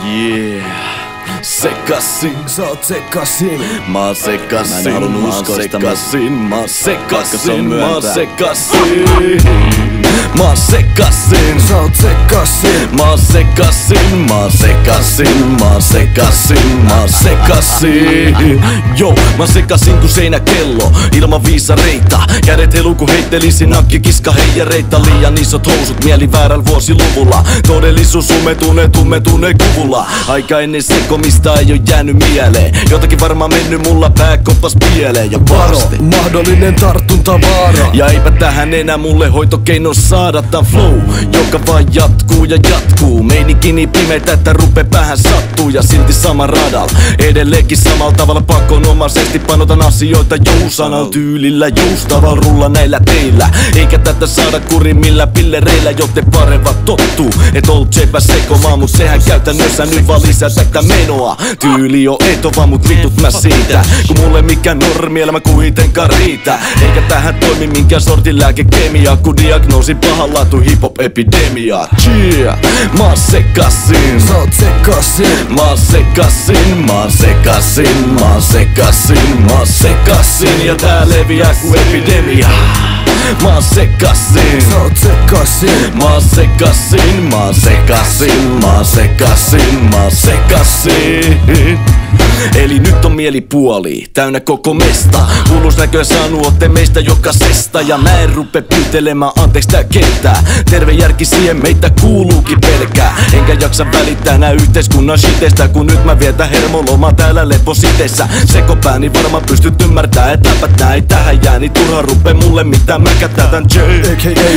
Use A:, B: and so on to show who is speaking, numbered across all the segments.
A: Yeah. Sekasin,
B: sä oot sekasin.
A: Mä oon sekasin,
B: Mä en halunnut uskoa sitä,
A: mä oon sekasin. Mä oon sekasin,
B: Sä oot sekasin.
A: mä oon sekasin, mä oon sekasin, mä oon sekasin, mä oon sekasin. Joo, mä sekasin ku seinäkello, ilman viisareita. Kädet helu ku heittelisin nakkikiska heijareita. Liian isot housut, mieli väärällä vuosiluvulla. Todellisuus tummetune kuvulla. Aika ennen sekomista ei oo jäänyt mieleen. Jotakin varmaan mennyt mulla pääkoppas pieleen. Ja
B: Varo, mahdollinen tartuntavaara.
A: ja eipä tähän enää mulle hoitokeino saada. Tää flow, joka vaan jatkuu ja jatkuu. Meininki niin pimeitä, että rupee päähän sattuu. Ja silti sama radal, edelleenkin samalla tavalla pakonomaisesti panotan asioita jousanal tyylillä. Joustavalla rulla näillä teillä. Eikä tätä saada kurin millä pillereillä, joten paremmat tottuu. Et old Jepä sekomaan, mut sehän käytännössä nyt vaan lisää tätä menoa. Tyyli on etova, mut vitut mä siitä. Kun mulle mikään normielämä kuitenkaan riitä. Eikä tähän toimi minkään sortin lääkekemia, kun diagnoosi pahan laatu hip-hop epidemia. Yeah, mä oon sekasin.
B: Sä oot sekasin.
A: Mä oon sekasin, mä oon sekasin, mä oon sekasin, mä oon sekasin. Ja tää leviää ku epidemia. Mä oon sekasin.
B: Sä oot sekasin.
A: Mä oon sekasin, mä oon sekasin, mä oon sekasin, mä oon sekasin. Eli nyt on mielipuoli, täynnä koko mesta. Hullus näköä saanut ootte meistä jokaisesta. Ja mä en rupe pyytelemään anteeksi tää kentää. Terve järki siihen meitä kuuluukin pelkää. Enkä jaksa välittää nää yhteiskunnan shitestä, kun nyt mä vietän hermolomaa täällä lepositeissä. Sekopääni varmaan pystyt ymmärtää, että nää ei tähän jää. Niin turha rupe mulle mitään mäkättää tän J.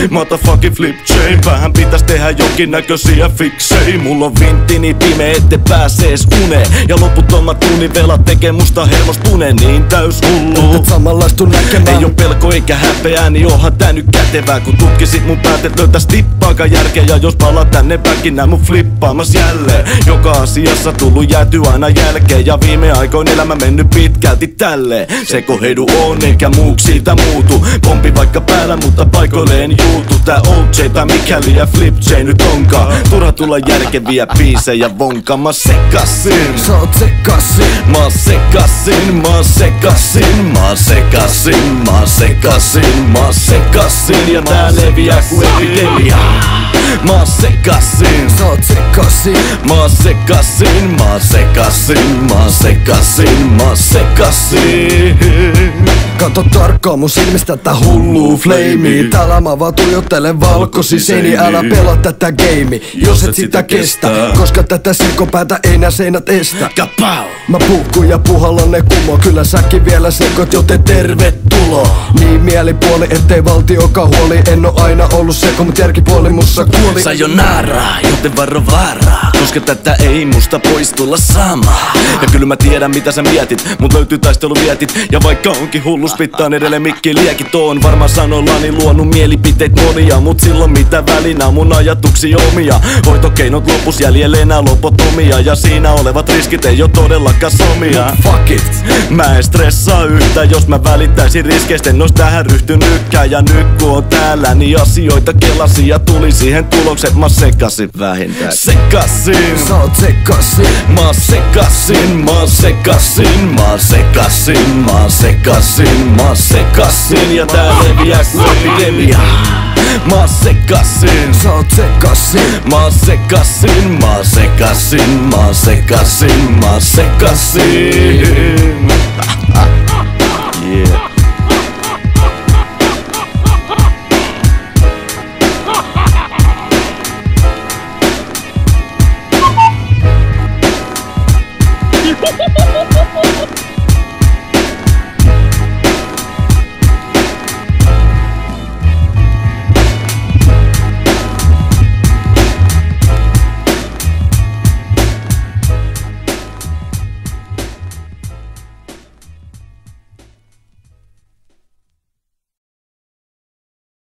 A: Motherfucking flip chain. Vähän pitäis tehdä jonkinnäköisiä fiksei. Mulla on vintti niin pimeä, ette pääse ees uneen. Ja loputtomat univelat tekee musta hermostuneen niin täys hullu.
B: Et samanlaistu näkemään.
A: Ei oo pelko eikä häpeää, niin onhan tää nyt kätevää. Kun tutkisit mun päät, et löytäis tippaakaan järkeä. Ja jos palaa tänne päkin, nää mun flippaamas jälleen. Joka asiassa tullu jääty aina jälkeen. Ja viime aikoin elämä mennyt pitkälti tälleen. Sekoheidu on eikä muuks siitä muutu. Pompi vaikka päällä, mutta paikoilleen juutu. Tää old J tai mikäli ja flip J nyt onkaan. Turha tulla järkeviä biisejä vonkaan. Mä sekasin.
B: Sä oot sekasin.
A: Mä oon sekasin, mä oon sekasin, mä oon sekasin, mä oon sekasin, mä oon sekasin. Ja tää leviää ku epidemia. Mä oon sekasin.
B: Sä oot sekasin.
A: Mä oon sekasin, mä oon sekasin, mä oon sekasin, mä oon sekasin.
B: Kato tarkkaan mun silmistä tää hulluu flamea. Täällä mä vaan tuijottelen valkosi seini. Älä pelaa tätä gamea, jos et sitä kestä. Koska tätä sekopäätä ei nää seinät estä.
A: Kapau!
B: Mä puhkun ja puhallan ne kumo. Kyllä säkin vielä sekot, joten tervetuloa. Niin mielipuoli, ettei valtiokaan huoli. En oo aina ollut seko, mut järkipuoli mussa kuoli.
A: Sayonara, joten varo varaa. Koska tätä ei musta pois tulla sama. Ja kyllä mä tiedän mitä sä mietit, mut löytyy taisteluvietit. Ja vaikka onkin hullu spittaan edelleen mikki liekit. Oon varmaan sanollani luonut mielipiteet monia. Mut silloin mitä välinä mun ajatuksia omia. Hoitokeinot lopus jäljelle enää lopotomia. Ja siinä olevat riskit ei oo todellakaan somia.
B: Fuck it.
A: Mä en stressaa yhtään, jos mä välittäisin riskeistä. En ois tähän ryhtynytkään. Ja nyt kun on täällä, niin asioita kelasin. Ja tuli siihen tulokset, mä sekasin vähintään. Sekasin.
B: Sä oot sekasin.
A: Mä oon sekasin, mä oon sekasin, mä oon sekasin, mä oon sekasin, mä oon sekasin. Ja tää leviää ku epidemia. Mä oon sekasin.
B: Sä oot sekasin.
A: Mä oon sekasin, mä oon sekasin, mä oon sekasin, mä oon sekasin. Yeah.